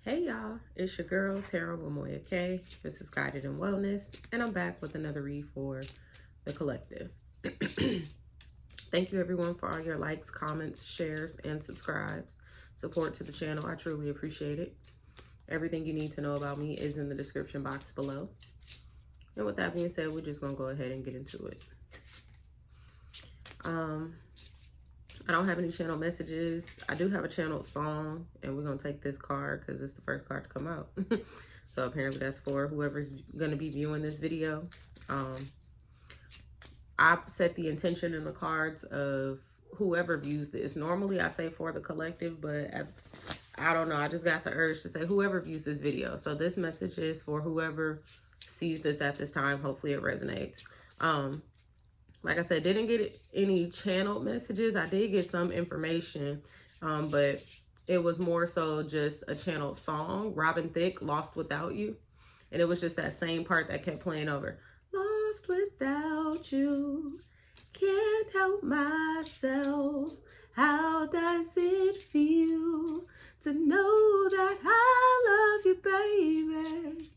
Hey y'all, it's your girl Tara with Moya K. This is Guided in Wellness, and I'm back with another read for the collective. Thank you everyone for all your likes, comments, shares, and subscribes. Support to the channel, I truly appreciate it. Everything you need to know about me is in the description box below. And with that being said, we're just gonna go ahead and get into it. I don't have any channel messages. I do have a channeled song, and we're gonna take this card because it's the first card to come out. So apparently that's for whoever's gonna be viewing this video. I set the intention in the cards of whoever views this. Normally I say for the collective, but I don't know. I just got the urge to say whoever views this video. So this message is for whoever sees this at this time. Hopefully it resonates. Like I said, didn't get any channeled messages. I did get some information, but it was more so just a channeled song. Robin Thicke, Lost Without You. And it was just that same part that kept playing over. Lost without you, can't help myself. How does it feel to know that I love you, baby?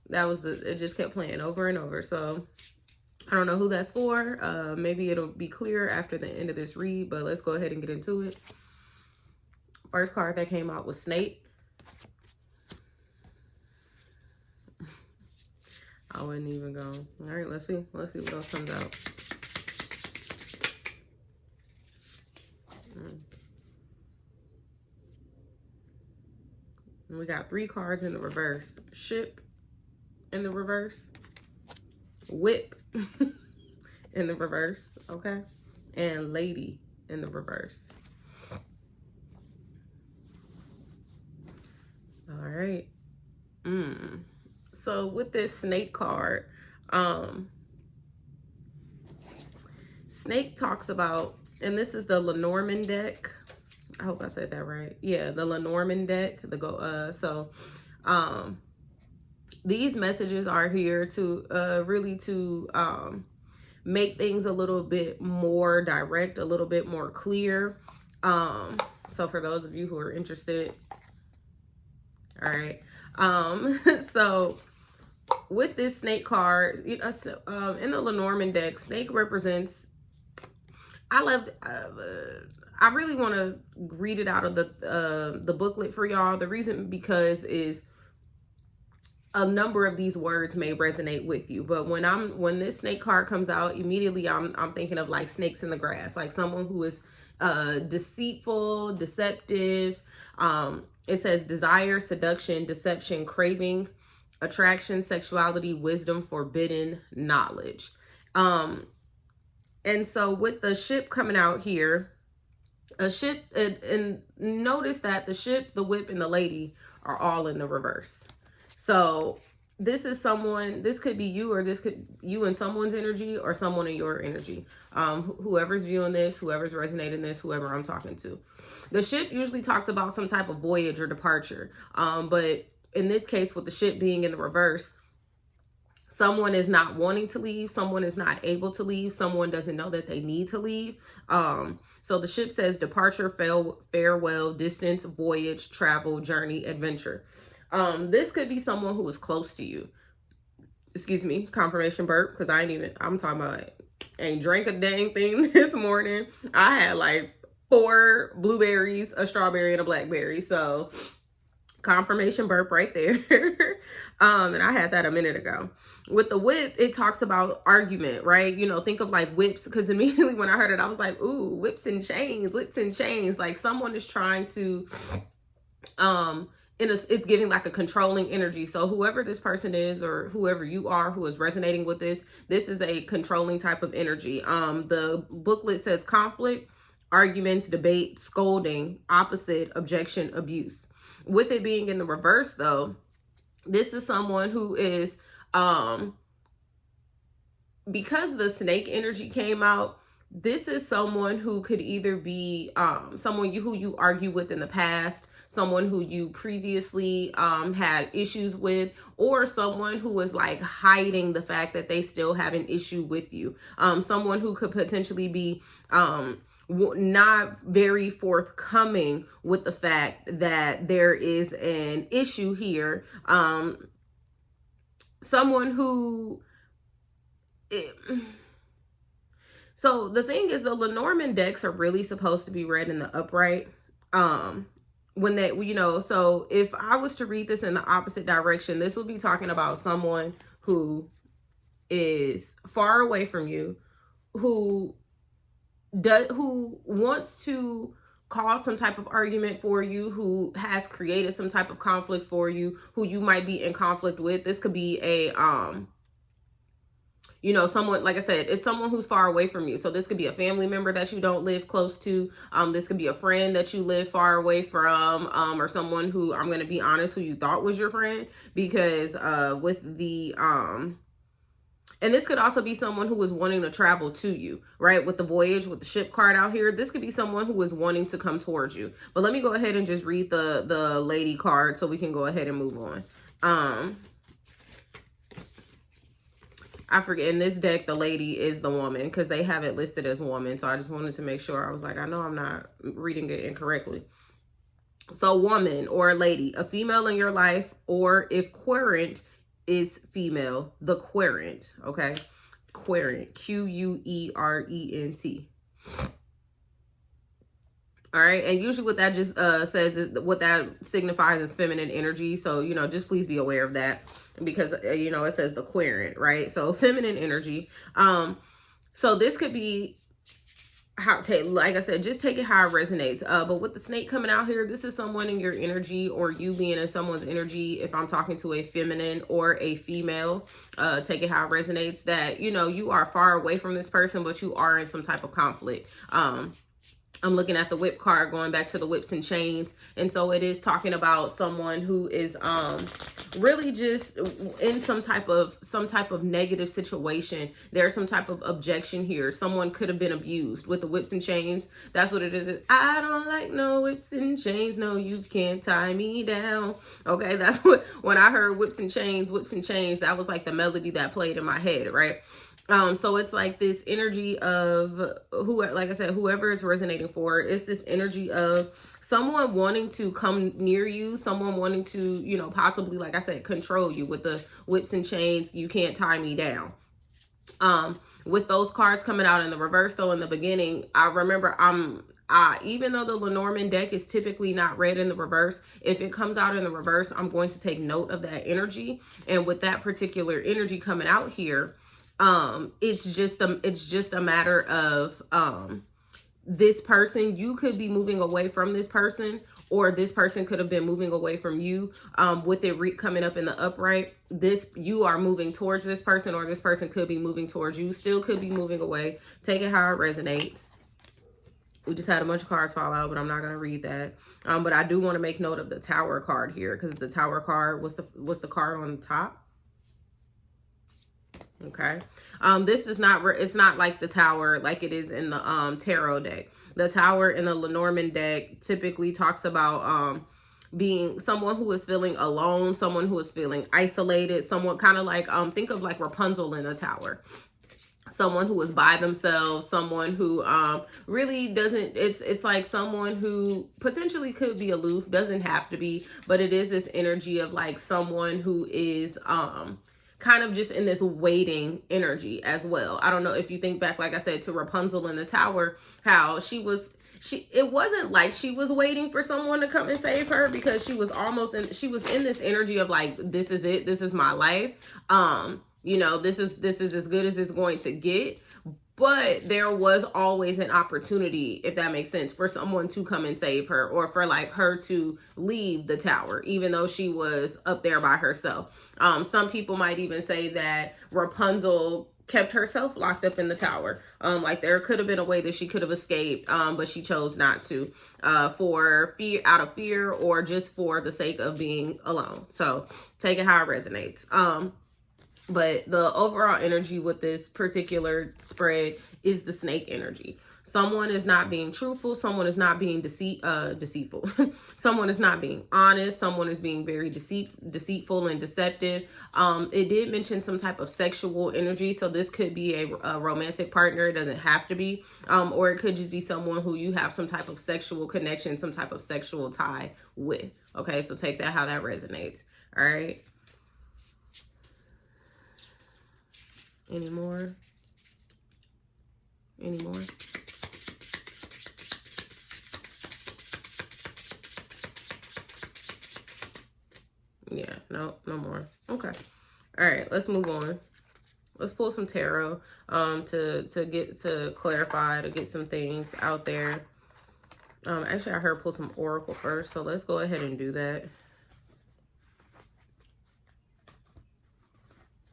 That was it just kept playing over and over. So I don't know who that's for. Maybe it'll be clear after the end of this read, but let's go ahead and get into it. First card that came out was Snake. I wouldn't even go. All right, let's see. Let's see what else comes out. And we got 3 cards in the reverse. Ship in the reverse. Whip in the reverse, okay? And Lady in the reverse. All right. So with this Snake card, Snake talks about, and this is the Lenormand deck. I hope I said that right. Yeah, the Lenormand deck. These messages are here to really make things a little bit more direct, a little bit more clear. So for those of you who are interested, all right. So with this Snake card, in the Lenormand deck, Snake represents. I really want to read it out of the booklet for y'all. The reason because is a number of these words may resonate with you, but when this Snake card comes out, immediately I'm thinking of like snakes in the grass, like someone who is deceitful, deceptive. It says desire, seduction, deception, craving, attraction, sexuality, wisdom, forbidden, knowledge. And so with the ship coming out here, a ship, and notice that the ship, the whip, and the lady are all in the reverse. So this is someone, this could be you, or this could you in someone's energy or someone in your energy. Whoever's viewing this, whoever's resonating this, whoever I'm talking to. The ship usually talks about some type of voyage or departure. But in this case, with the ship being in the reverse, someone is not wanting to leave. Someone is not able to leave. Someone doesn't know that they need to leave. So the ship says departure, farewell, distance, voyage, travel, journey, adventure. This could be someone who is close to you. Excuse me, confirmation burp, because I'm talking about, ain't drank a dang thing this morning. I had like 4 blueberries, a strawberry, and a blackberry. So confirmation burp right there. And I had that a minute ago. With the whip, it talks about argument, right? You know, think of like whips, because immediately when I heard it, I was like, ooh, whips and chains, whips and chains. Like someone is trying to, it's giving like a controlling energy. So whoever this person is, or whoever you are who is resonating with this is a controlling type of energy. The booklet says conflict, arguments, debate, scolding, opposite, objection, abuse. With it being in the reverse though, this is someone who is, because the snake energy came out, this is someone who could either be someone who you argue with in the past, someone who you previously had issues with, or someone who is like hiding the fact that they still have an issue with you. Someone who could potentially be not very forthcoming with the fact that there is an issue here. Someone who... So the thing is, the Lenormand decks are really supposed to be read in the upright. When they, you know, so if I was to read this in the opposite direction, this would be talking about someone who is far away from you, who wants to cause some type of argument for you, who has created some type of conflict for you, who you might be in conflict with. This could be a you know, someone, like I said, it's someone who's far away from you. So this could be a family member that you don't live close to. This could be a friend that you live far away from, or someone who, I'm going to be honest, who you thought was your friend, because with the, and this could also be someone who is wanting to travel to you, right? With the voyage, with the ship card out here, this could be someone who is wanting to come towards you. But let me go ahead and just read the lady card so we can go ahead and move on. I forget, in this deck, the lady is the woman, because they have it listed as woman. So I just wanted to make sure. I was like, I know I'm not reading it incorrectly. So woman or lady, a female in your life, or if querent is female, the querent, okay? Querent, Querent. All right, and usually what that just says is, what that signifies is feminine energy. So, you know, just please be aware of that, because, you know, it says the querent, right? So feminine energy. So this could be, how, like I said, just take it how it resonates. But with the snake coming out here, this is someone in your energy, or you being in someone's energy. If I'm talking to a feminine or a female, take it how it resonates, that, you know, you are far away from this person, but you are in some type of conflict. I'm looking at the whip card, going back to the whips and chains. And so it is talking about someone who is really just in some type of negative situation. There's some type of objection here. Someone could have been abused. With the whips and chains, that's what it is. I don't like no whips and chains. No, you can't tie me down. Okay, that's what, when I heard whips and chains, that was like the melody that played in my head, right? So it's like this energy of like I said, whoever it's resonating for, it's this energy of someone wanting to come near you, someone wanting to, you know, possibly, like I said, control you. With the whips and chains, you can't tie me down. With those cards coming out in the reverse, though, in the beginning, I remember even though the Lenormand deck is typically not read in the reverse, if it comes out in the reverse, I'm going to take note of that energy. And with that particular energy coming out here, it's just a matter of this person, you could be moving away from this person, or this person could have been moving away from you. With it coming up in the upright, you are moving towards this person, or this person could be moving towards you, still could be moving away. Take it how it resonates. We just had a bunch of cards fall out, but I'm not going to read that. But I do want to make note of the Tower card here, because the Tower card was the card on the top. Okay, this is not, it's not like the Tower like it is in the tarot deck. The Tower in the Lenormand deck typically talks about being someone who is feeling alone, someone who is feeling isolated, someone kind of like think of like Rapunzel in the Tower. Someone who is by themselves, someone who really doesn't, it's like someone who potentially could be aloof, doesn't have to be, but it is this energy of like someone who is kind of just in this waiting energy as well. I don't know if you think back, like I said, to Rapunzel in the Tower, how it wasn't like she was waiting for someone to come and save her, because she was she was in this energy of like, this is it, this is my life. You know, this is as good as it's going to get. But there was always an opportunity, if that makes sense, for someone to come and save her, or for like her to leave the Tower, even though she was up there by herself. Some people might even say that Rapunzel kept herself locked up in the Tower. Like there could have been a way that she could have escaped, but she chose not to, for fear, out of fear, or just for the sake of being alone. So take it how it resonates. But the overall energy with this particular spread is the snake energy. Someone is not being truthful. Someone is not being deceitful. Someone is not being honest. Someone is being very deceitful and deceptive. It did mention some type of sexual energy. So this could be a romantic partner. It doesn't have to be. Or it could just be someone who you have some type of sexual connection, some type of sexual tie with. Okay, so take that how that resonates. All right. Any more? Any more? Yeah, no more. Okay. All right, let's move on. Let's pull some tarot to clarify, to get some things out there. Actually, I heard pull some oracle first, so let's go ahead and do that.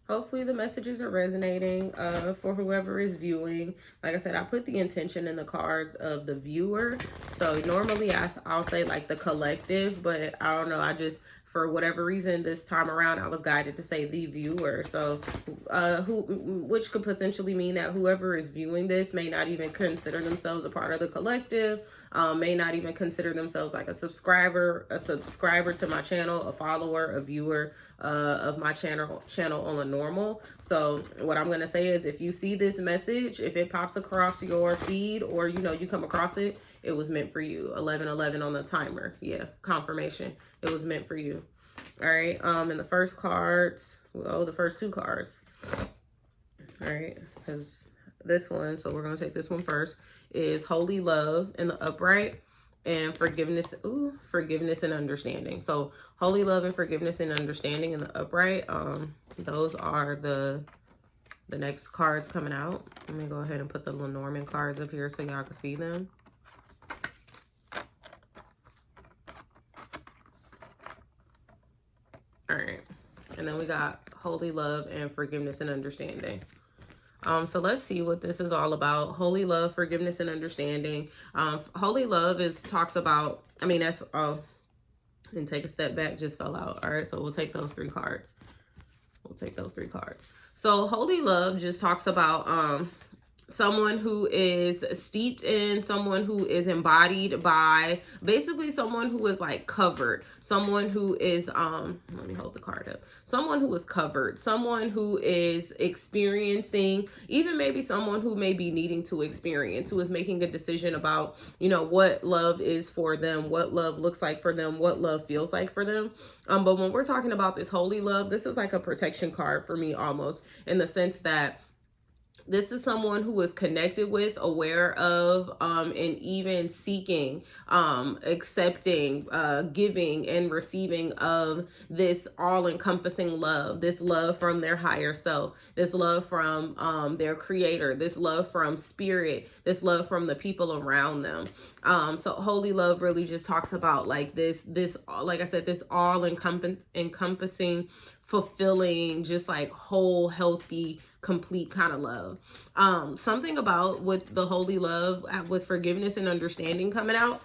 Hopefully the messages are resonating for whoever is viewing. Like I said, I put the intention in the cards of the viewer. So normally I'll say like the collective, but I don't know. I just, for whatever reason, this time around, I was guided to say the viewer. So which could potentially mean that whoever is viewing this may not even consider themselves a part of the collective. May not even consider themselves like a subscriber to my channel, a follower, a viewer of my channel on a normal. So what I'm going to say is, if you see this message, if it pops across your feed, or, you know, you come across it, it was meant for you. 1111 on the timer. Yeah, confirmation. It was meant for you. All right. And the first cards, well, the first two cards. All right. Because this one, so we're going to take this one first, is Holy Love in the upright, and forgiveness. Forgiveness and understanding. So holy love and forgiveness and understanding in the upright. Those are the next cards coming out. Let me go ahead and put the Lenormand cards up here so y'all can see them. All right. And then we got holy love and forgiveness and understanding. So let's see what this is all about. Holy love, forgiveness, and understanding. Holy love talks about, I mean, that's, and take a step back, just fell out. All right, so we'll take those three cards. So holy love just talks about someone who is steeped in, someone who is embodied by, basically someone who is like covered, someone who is let me hold the card up, someone who is covered, someone who is experiencing, even maybe someone who may be needing to experience, who is making a decision about, you know, what love is for them, what love looks like for them, what love feels like for them. But when we're talking about this holy love, this is like a protection card for me, almost, in the sense that this is someone who is connected with, aware of, and even seeking, accepting, giving and receiving of this all-encompassing love, this love from their higher self, this love from their creator, this love from spirit, this love from the people around them. So holy love really just talks about like this, like I said, this all-encompassing, fulfilling, just like whole, healthy, complete kind of love. Something about with the holy love, with forgiveness and understanding coming out,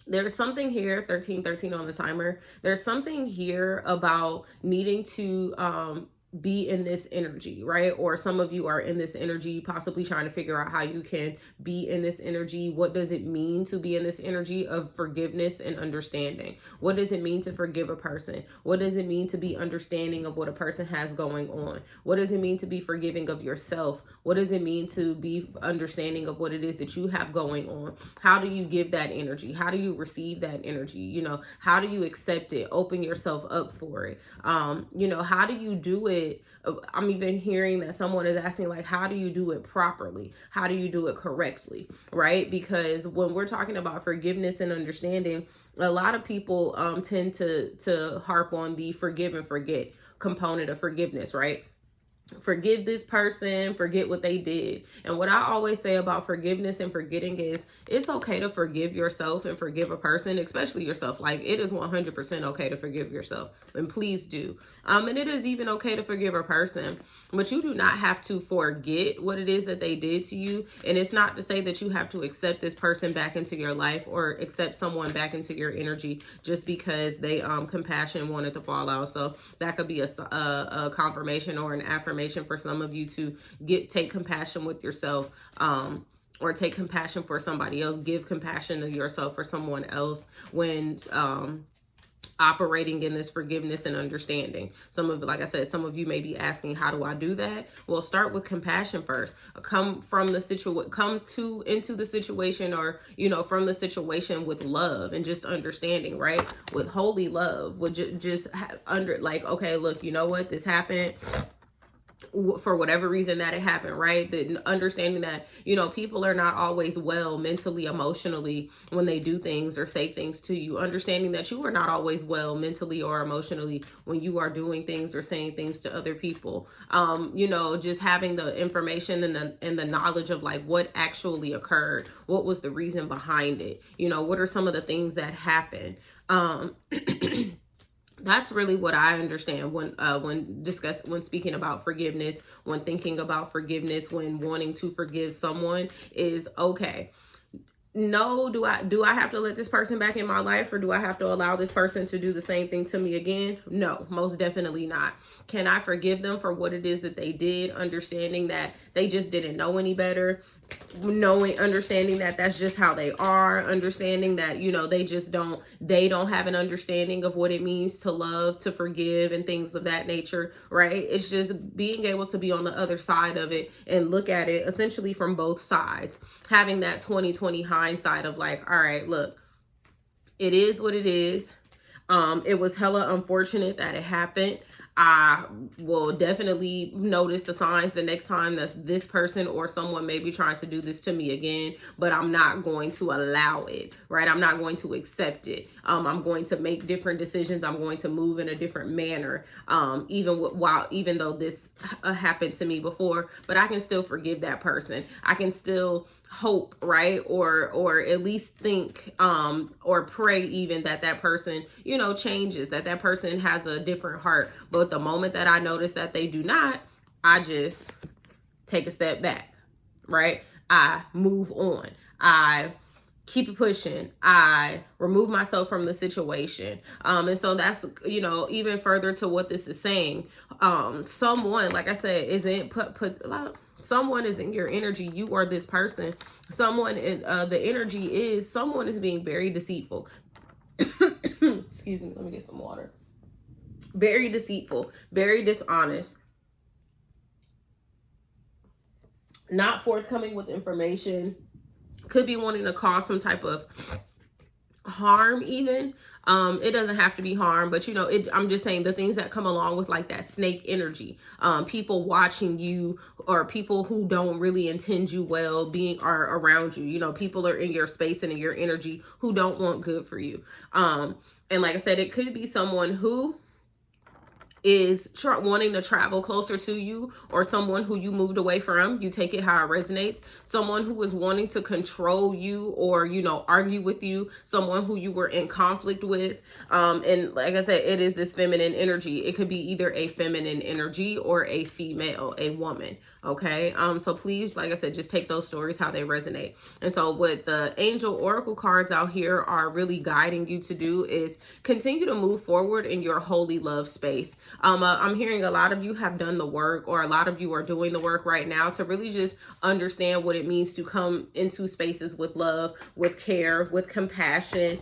there's something here, 1313 on the timer. There's something here about needing to be in this energy, right? Or some of you are in this energy, possibly trying to figure out how you can be in this energy. What does it mean to be in this energy of forgiveness and understanding? What does it mean to forgive a person? What does it mean to be understanding of what a person has going on? What does it mean to be forgiving of yourself? What does it mean to be understanding of what it is that you have going on? How do you give that energy? How do you receive that energy? You know, how do you accept it? Open yourself up for it. You know, how do you do it? I'm even hearing that someone is asking, like, how do you do it properly? How do you do it correctly? Right? Because when we're talking about forgiveness and understanding, a lot of people tend to harp on the forgive and forget component of forgiveness, right? Forgive this person, forget what they did. And what I always say about forgiveness and forgetting is it's okay to forgive yourself and forgive a person, especially yourself. Like, it is 100% okay to forgive yourself, and please do. And it is even okay to forgive a person, but you do not have to forget what it is that they did to you. And it's not to say that you have to accept this person back into your life or accept someone back into your energy just because they compassion wanted to fall out. So that could be a confirmation or an affirmation for some of you to take compassion with yourself. or take compassion for somebody else, give compassion to yourself for someone else when operating in this forgiveness and understanding. Some of, like I said, some of you may be asking, how do I do that? Well, start with compassion first. Come from the into the situation, or, you know, from the situation with love and just understanding, right? With holy love, with like, okay, look, you know what, this happened for whatever reason that it happened, right? The understanding that, you know, people are not always well mentally, emotionally when they do things or say things to you. Understanding that you are not always well mentally or emotionally when you are doing things or saying things to other people. You know, just having the information and the knowledge of like what actually occurred, what was the reason behind it, you know, what are some of the things that happened. That's really what I understand when speaking about forgiveness, when thinking about forgiveness, when wanting to forgive someone is, okay, no, do I have to let this person back in my life, or do I have to allow this person to do the same thing to me again? No, most definitely not. Can I forgive them for what it is that they did, understanding that they just didn't know any better, understanding that that's just how they are, understanding that, you know, they don't have an understanding of what it means to love, to forgive, and things of that nature, right? It's just being able to be on the other side of it and look at it essentially from both sides, having that 20/20 hindsight of like, all right, look, it is what it is. It was hella unfortunate that it happened. I will definitely notice the signs the next time that this person or someone may be trying to do this to me again, but I'm not going to allow it, right? I'm not going to accept it. I'm going to make different decisions. I'm going to move in a different manner, even though this happened to me before, but I can still forgive that person. I can still hope, right? Or at least think, or pray even that person, you know, changes, that person has a different heart. But the moment that I notice that they do not, I just take a step back, right? I move on. I keep it pushing. I remove myself from the situation. And so that's, you know, even further to what this is saying. Someone, like I said, isn't someone is in your energy. You are this person. Someone in the energy is someone is being very deceitful. Excuse me, let me get some water. Very deceitful, very dishonest, not forthcoming with information, could be wanting to cause some type of harm even. It doesn't have to be harm, but you know, I'm just saying the things that come along with like that snake energy, people watching you, or people who don't really intend you well are around you. You know, people are in your space and in your energy who don't want good for you. And like I said, it could be someone who is wanting to travel closer to you, or someone who you moved away from. You take it how it resonates. Someone who is wanting to control you, or, you know, argue with you. Someone who you were in conflict with. And like I said, it is this feminine energy. It could be either a feminine energy or a female, a woman. Okay. So please, like I said, just take those stories how they resonate. And so what the angel oracle cards out here are really guiding you to do is continue to move forward in your holy love space. I'm hearing a lot of you have done the work, or a lot of you are doing the work right now to really just understand what it means to come into spaces with love, with care, with compassion,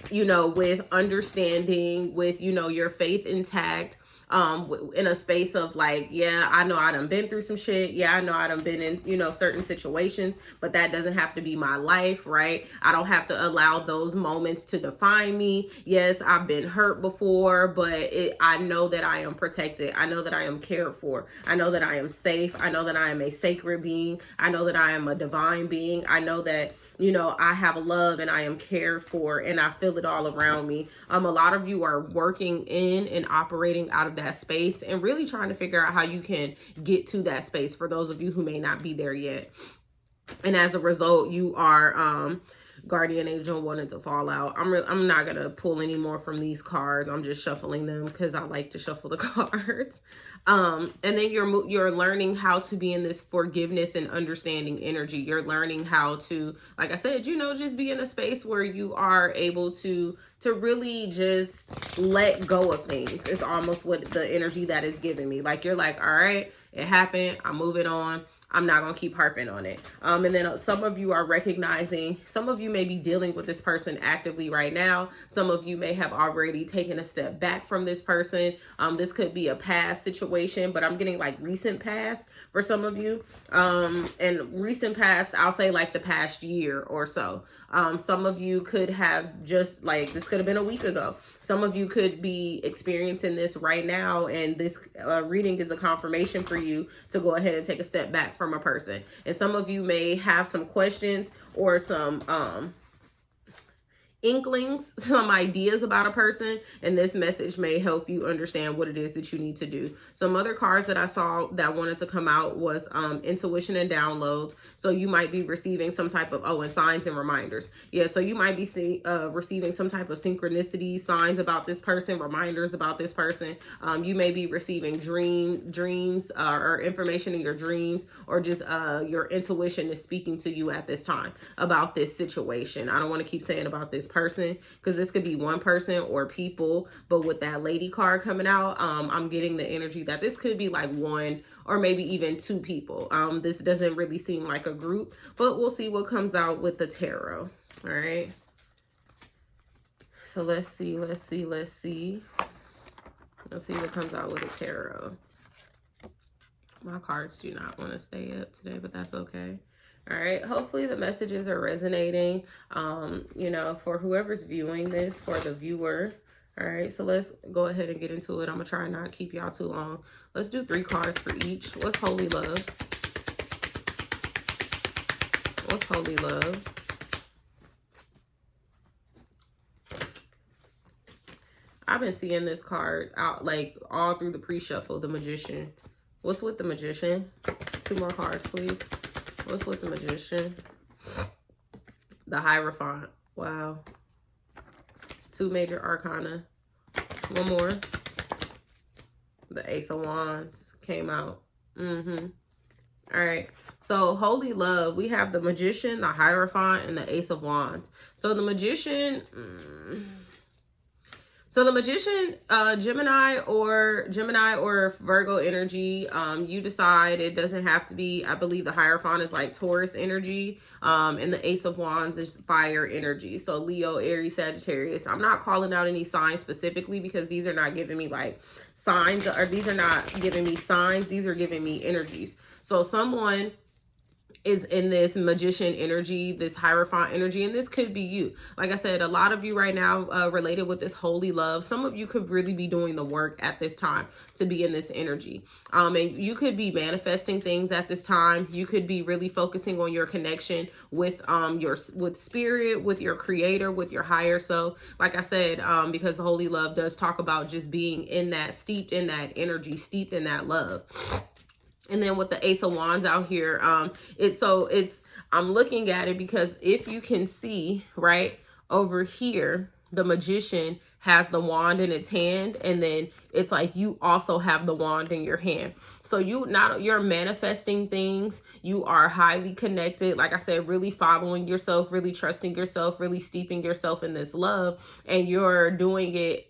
you know, with understanding, with, you know, your faith intact, in a space of like, yeah, I know I done been through some shit. Yeah, I know I done been in, you know, certain situations, but that doesn't have to be my life, right? I don't have to allow those moments to define me. Yes, I've been hurt before, but I know that I am protected. I know that I am cared for. I know that I am safe. I know that I am a sacred being. I know that I am a divine being. I know that, you know, I have love and I am cared for, and I feel it all around me. A lot of you are working in and operating out of that space and really trying to figure out how you can get to that space, for those of you who may not be there yet. And as a result, you are guardian angel wanted to fall out. I'm not gonna pull any more from these cards. I'm just shuffling them because I like to shuffle the cards. And then you're learning how to be in this forgiveness and understanding energy. You're learning how to, like I said, you know, just be in a space where you are able to really just let go of things. It's almost what the energy that is giving me. Like, you're like, all right, it happened. I'm moving on. I'm not going to keep harping on it. And then some of you are recognizing, some of you may be dealing with this person actively right now. Some of you may have already taken a step back from this person. This could be a past situation, but I'm getting like recent past for some of you. And recent past, I'll say like the past year or so. Some of you could have just like, this could have been a week ago. Some of you could be experiencing this right now, and this reading is a confirmation for you to go ahead and take a step back from a person. And some of you may have some questions or some inklings, some ideas about a person, and this message may help you understand what it is that you need to do. Some other cards that I saw that wanted to come out was intuition and downloads. So you might be receiving some type of, and signs and reminders. Yeah, so you might be receiving some type of synchronicity, signs about this person, reminders about this person. You may be receiving dreams or information in your dreams, or just your intuition is speaking to you at this time about this situation. I don't want to keep saying about this person, because this could be one person or people, but with that lady card coming out, I'm getting the energy that this could be like one or maybe even two people. This doesn't really seem like a group, but we'll see what comes out with the tarot. All right, so let's see what comes out with the tarot. My cards do not want to stay up today, but that's okay. All right, hopefully the messages are resonating, you know, for whoever's viewing this, for the viewer. All right, so let's go ahead and get into it. I'm gonna try not to keep y'all too long. Let's do 3 cards for each. What's holy love? What's holy love? I've been seeing this card out like all through the pre-shuffle, the Magician. What's with the Magician? 2 more cards, please. What's with the Magician? The Hierophant. Wow. 2 major arcana. 1 more. The Ace of Wands came out. All right. So holy love, we have the Magician, the Hierophant, and the Ace of Wands. So the Magician... So the Magician, Gemini or Virgo energy, you decide. It doesn't have to be. I believe the Hierophant is like Taurus energy, and the Ace of Wands is fire energy. So Leo, Aries, Sagittarius. I'm not calling out any signs specifically because these are not giving me like signs, or these are not giving me signs. These are giving me energies. So someone is in this Magician energy, this Hierophant energy, and this could be you. Like I said, a lot of you right now related with this holy love. Some of you could really be doing the work at this time to be in this energy. And you could be manifesting things at this time. You could be really focusing on your connection with with spirit, with your creator, with your higher self. Like I said, because the holy love does talk about just being in that, steeped in that energy, steeped in that love. And then with the Ace of Wands out here, I'm looking at it because if you can see right over here, the Magician has the wand in its hand, and then it's like you also have the wand in your hand. So you're manifesting things. You are highly connected. Like I said, really following yourself, really trusting yourself, really steeping yourself in this love. And you're doing it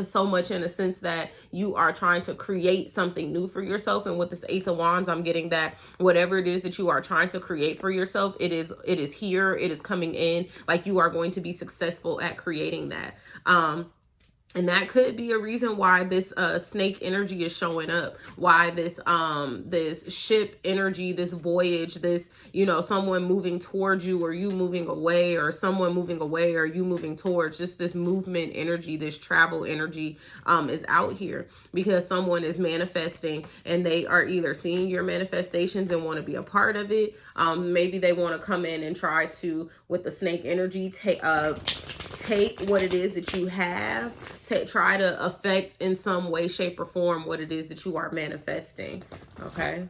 so much in a sense that you are trying to create something new for yourself. And with this Ace of Wands, I'm getting that whatever it is that you are trying to create for yourself, it is here, it is coming in, like you are going to be successful at creating that. And that could be a reason why this snake energy is showing up, why this this ship energy, this voyage, this, you know, someone moving towards you or you moving away, or someone moving away or you moving towards, just this movement energy, this travel energy is out here because someone is manifesting and they are either seeing your manifestations and want to be a part of it. Maybe they want to come in and try to, with the snake energy, take what it is that you have, to try to affect in some way, shape, or form what it is that you are manifesting. Okay,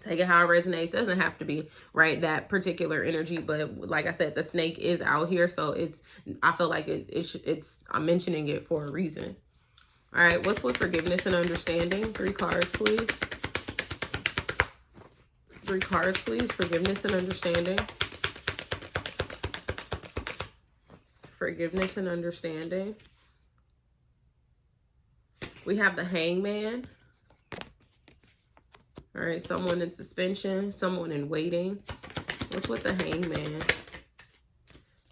take it how it resonates. Doesn't have to be right that particular energy, but like I said, the snake is out here, so I feel like I'm mentioning it for a reason. All right, what's with forgiveness and understanding? 3 cards, please. 3 cards, please. Forgiveness and understanding. Forgiveness and understanding. We have the Hangman. All All right, someone in suspension, someone in waiting. What's with the Hangman?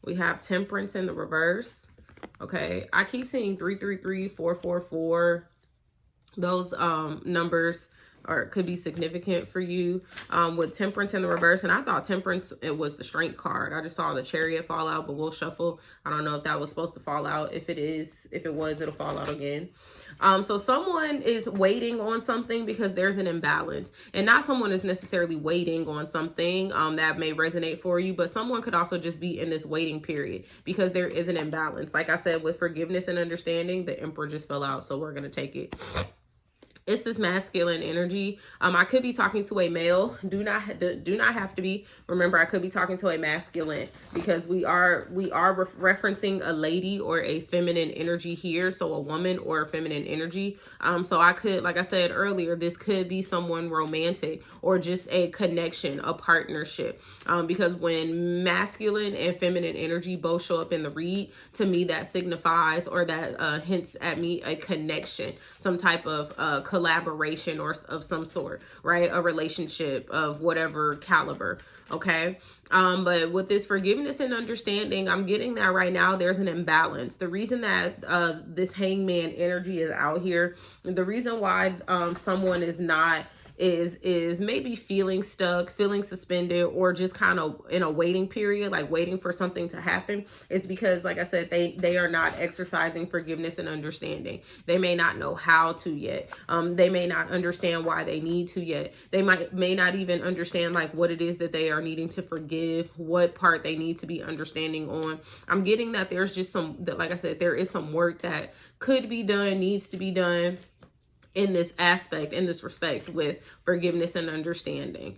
We have Temperance in the reverse. Okay, I keep seeing 333, 444. Those numbers could be significant for you with Temperance in the reverse. And I thought Temperance, it was the Strength card. I just saw the Chariot fall out, but we'll shuffle. I don't know if that was supposed to fall out. If it was, it'll fall out again. So someone is waiting on something because there's an imbalance, and not someone is necessarily waiting on something that may resonate for you, but someone could also just be in this waiting period because there is an imbalance. Like I said, with forgiveness and understanding, the Emperor just fell out, so we're going to take it. It's this masculine energy. I could be talking to a male. Do not have to be. Remember, I could be talking to a masculine because we are referencing a lady or a feminine energy here. So a woman or a feminine energy. So I could, like I said earlier, this could be someone romantic or just a connection, a partnership. Because when masculine and feminine energy both show up in the read, to me that signifies or that hints at me a connection, some type of collaboration or of some sort, right? A relationship of whatever caliber. Okay. But with this forgiveness and understanding, I'm getting that right now there's an imbalance. The reason that this Hangman energy is out here, the reason why someone is not is maybe feeling stuck, feeling suspended, or just kind of in a waiting period, like waiting for something to happen, is because, like I said, they are not exercising forgiveness and understanding. They may not know how to yet. They may not understand why they need to yet. They may not even understand like what it is that they are needing to forgive, what part they need to be understanding on. I'm getting that there's just like I said, there is some work that could be done, needs to be done in this aspect, in this respect, with forgiveness and understanding.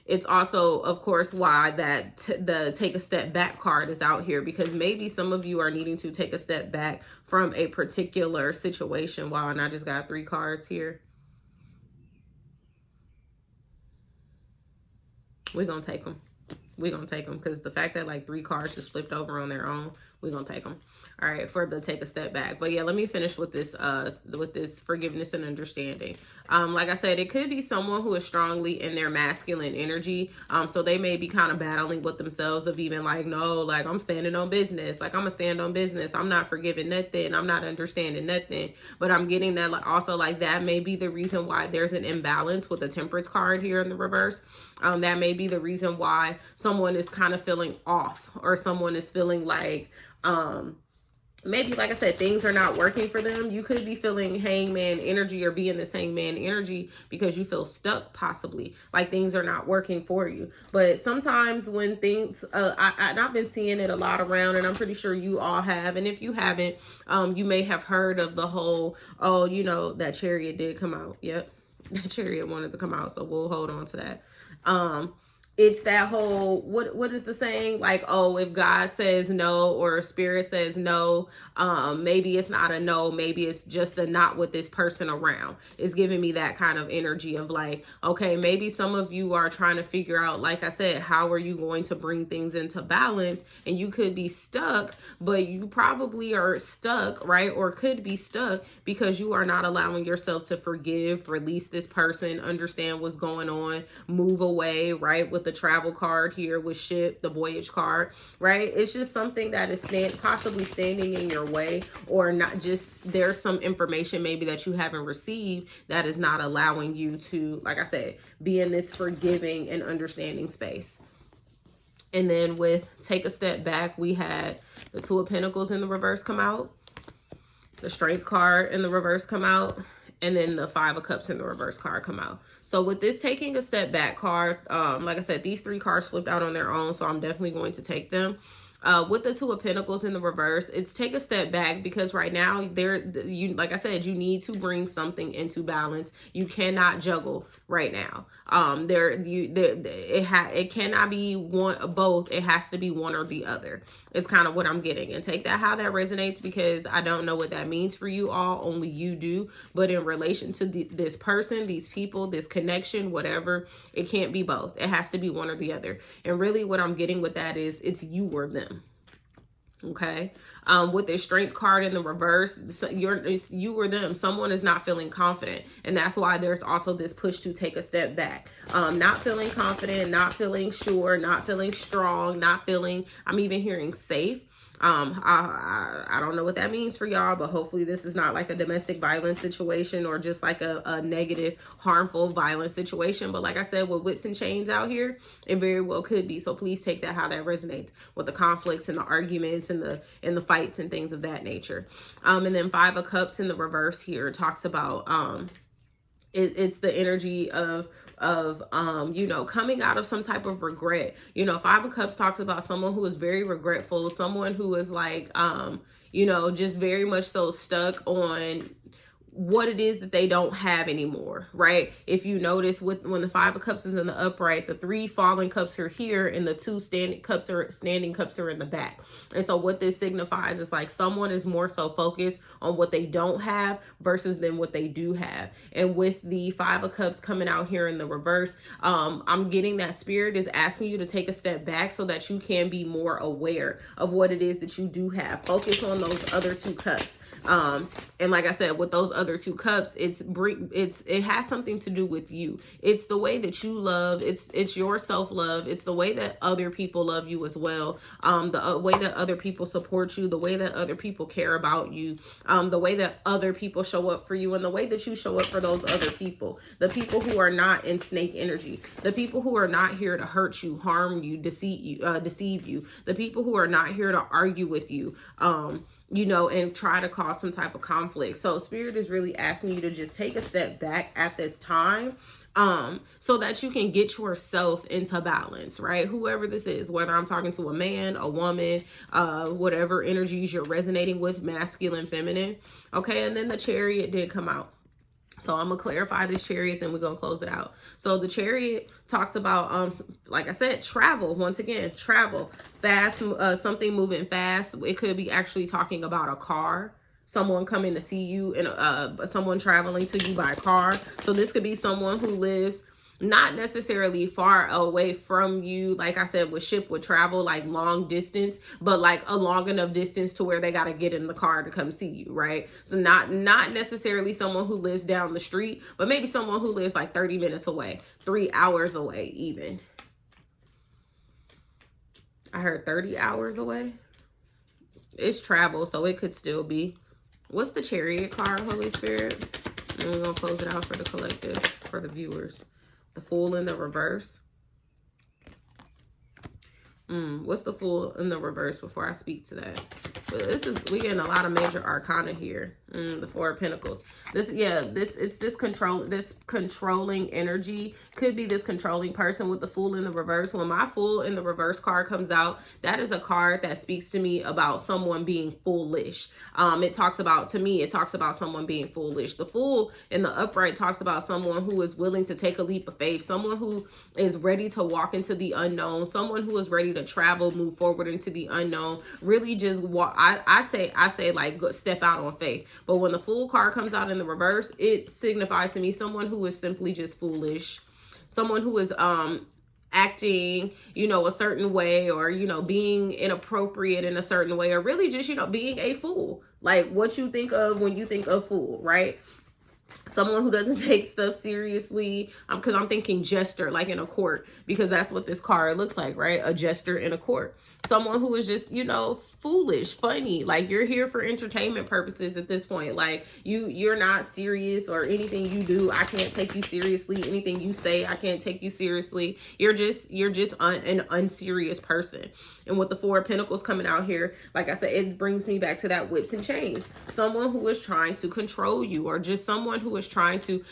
It's also, of course, why that the take a step back card is out here, because maybe some of you are needing to take a step back from a particular situation. Wow, and I just got 3 cards here. We're gonna take them. We're gonna take them because the fact that like 3 cards just flipped over on their own, we're gonna take them. All right, for the take a step back. But yeah, let me finish with this forgiveness and understanding. Like I said, it could be someone who is strongly in their masculine energy. So they may be kind of battling with themselves of even like, no, like I'm standing on business. Like I'm gonna stand on business. I'm not forgiving nothing. I'm not understanding nothing. But I'm getting that like also like that may be the reason why there's an imbalance with the Temperance card here in the reverse. That may be the reason why someone is kind of feeling off, or someone is feeling like maybe, like I said, things are not working for them. You could be feeling Hangman energy or be in this Hangman energy because you feel stuck, possibly like things are not working for you. But sometimes when things I've been seeing it a lot around, and I'm pretty sure you all have, and if you haven't, you may have heard of the whole, oh, you know, that Chariot did come out. Yep, that Chariot wanted to come out, so we'll hold on to that. It's that whole, what is the saying? Like, oh, if God says no or Spirit says no, maybe it's not a no, maybe it's just a not with this person around. It's giving me that kind of energy of like, okay, maybe some of you are trying to figure out, like I said, how are you going to bring things into balance? And you could be stuck, but you probably are stuck, right? Or could be stuck because you are not allowing yourself to forgive, release this person, understand what's going on, move away, right? With the Travel card here, with Ship, the Voyage card, right? It's just something that is possibly standing in your way, or not. Just there's some information maybe that you haven't received that is not allowing you to, like I said, be in this forgiving and understanding space. And then with take a step back, we had the 2 of Pentacles in the reverse come out, the Strength card in the reverse come out, and then the 5 of Cups in the reverse card come out. So with this taking a step back card, like I said, these 3 cards flipped out on their own, so I'm definitely going to take them. With the 2 of Pentacles in the reverse, it's take a step back because right now like I said, you need to bring something into balance. You cannot juggle right now. It cannot be both. It has to be one or the other. It's kind of what I'm getting, and take that how that resonates, because I don't know what that means for you all. Only you do. But in relation to this person, these people, this connection, whatever, it can't be both. It has to be one or the other. And really what I'm getting with that is it's you or them. Okay. With the strength card in the reverse, so you or them, someone is not feeling confident. And that's why there's also this push to take a step back. Not feeling confident, not feeling sure, not feeling strong, not feeling, I'm even hearing safe. I don't know what that means for y'all, but hopefully this is not like a domestic violence situation or just like a negative, harmful, violent situation. But like I said, with whips and chains out here, it very well could be. So please take that how that resonates with the conflicts and the arguments and the fights and things of that nature. And then 5 of Cups in the reverse here talks about it's the energy of you know, coming out of some type of regret. You know, 5 of Cups talks about someone who is very regretful, someone who is like you know, just very much so stuck on what it is that they don't have anymore, right? If you notice, when the 5 of Cups is in the upright, the 3 fallen cups are here and the 2 standing cups are in the back. And so what this signifies is like someone is more so focused on what they don't have versus than what they do have. And with the 5 of Cups coming out here in the reverse, I'm getting that spirit is asking you to take a step back so that you can be more aware of what it is that you do have. Focus on those other 2 cups. And like I said, with those other 2 cups, it has something to do with you. It's the way that you love. It's your self-love. It's the way that other people love you as well. The way that other people support you, the way that other people care about you, the way that other people show up for you, and the way that you show up for those other people. The people who are not in snake energy, the people who are not here to hurt you, harm you, deceive you, the people who are not here to argue with you, you know, and try to cause some type of conflict. So spirit is really asking you to just take a step back at this time, so that you can get yourself into balance, right? Whoever this is, whether I'm talking to a man, a woman, whatever energies you're resonating with, masculine, feminine. Okay. And then the Chariot did come out. So I'm going to clarify this Chariot, then we're going to close it out. So the Chariot talks about, like I said, travel. Once again, travel, fast, something moving fast. It could be actually talking about a car, someone coming to see you, and someone traveling to you by car. So this could be someone who lives not necessarily far away from you. Like I said, with ship, with travel, like long distance, but like a long enough distance to where they got to get in the car to come see you, right? So not necessarily someone who lives down the street, but maybe someone who lives like 30 minutes away, 3 hours away even. I heard 30 hours away. It's travel, so it could still be. What's the Chariot card, Holy Spirit? And we're going to close it out for the collective, for the viewers. The Fool in the reverse. What's the Fool in the reverse before I speak to that? But we getting a lot of major arcana here. The 4 of Pentacles. This controlling energy. Could be this controlling person with the Fool in the reverse. When my Fool in the reverse card comes out, that is a card that speaks to me about someone being foolish. It talks about someone being foolish. The Fool in the upright talks about someone who is willing to take a leap of faith, someone who is ready to walk into the unknown, someone who is ready to travel, move forward into the unknown, really just walk. I say like step out on faith. But when the Fool card comes out in the reverse, it signifies to me someone who is simply just foolish, someone who is acting, you know, a certain way, or, you know, being inappropriate in a certain way, or really just, you know, being a fool. Like what you think of when you think of fool, right? Someone who doesn't take stuff seriously, because I'm thinking jester, like in a court, because that's what this card looks like, right? A jester in a court. Someone who is just, you know, foolish, funny, like you're here for entertainment purposes at this point. Like you're not serious, or anything you do, I can't take you seriously. Anything you say, I can't take you seriously. You're just an unserious person. And with the 4 of Pentacles coming out here, like I said, it brings me back to that whips and chains. Someone who is trying to control you, or just someone who is trying to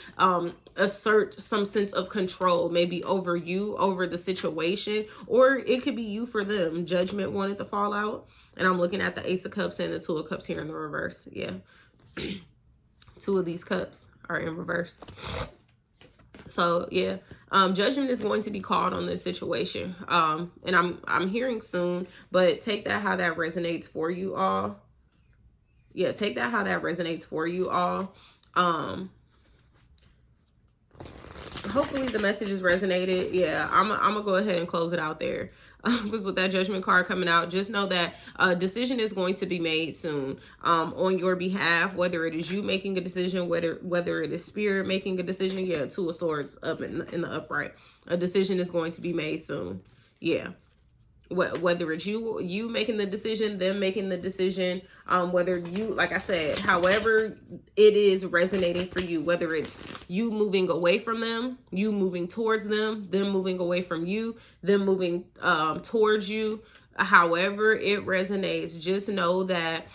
assert some sense of control, maybe over you, over the situation, or it could be you for them. Judgment wanted to fall out. And I'm looking at the Ace of Cups and the 2 of Cups here in the reverse. Yeah. 2 of these cups are in reverse. So yeah, judgment is going to be called on this situation. And I'm hearing soon, but take that how that resonates for you all. Yeah, take that how that resonates for you all. Hopefully the messages resonated. Yeah, I'm gonna go ahead and close it out there. because with that Judgment card coming out, just know that a decision is going to be made soon on your behalf, whether it is you making a decision, whether it is Spirit making a decision. Yeah, Two of Swords up in the upright. A decision is going to be made soon. Yeah. Whether it's you making the decision, them making the decision, whether you, like I said, however it is resonating for you, whether it's you moving away from them, you moving towards them moving away from you, them moving towards you, however it resonates, just know that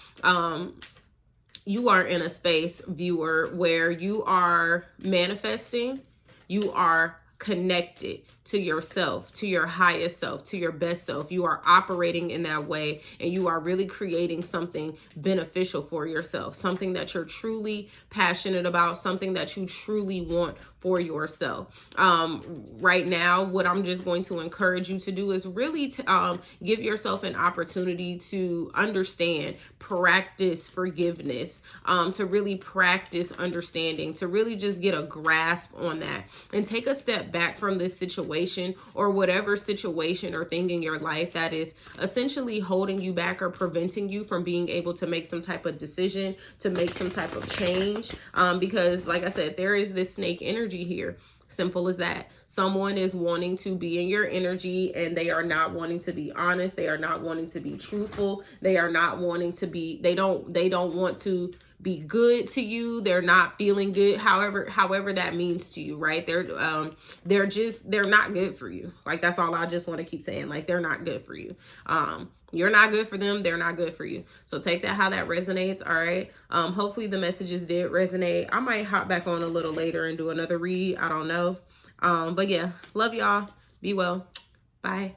you are in a space, viewer, where you are manifesting, you are connected to yourself, to your highest self, to your best self. You are operating in that way, and you are really creating something beneficial for yourself, something that you're truly passionate about, something that you truly want for yourself. Right now, what I'm just going to encourage you to do is really give yourself an opportunity to understand, practice forgiveness, to really practice understanding, to really just get a grasp on that and take a step back from this situation, or whatever situation or thing in your life that is essentially holding you back or preventing you from being able to make some type of decision, to make some type of change. Because like I said, there is this snake energy here. Simple as that. Someone is wanting to be in your energy, and they are not wanting to be honest. They are not wanting to be truthful. They are not wanting to be, they don't want to be good to you. They're not feeling good. However that means to you, right? They're not good for you. Like, that's all I just want to keep saying. Like, they're not good for you. You're not good for them. They're not good for you. So take that how that resonates. All right. Hopefully the messages did resonate. I might hop back on a little later and do another read. I don't know. But yeah, love y'all. Be well. Bye.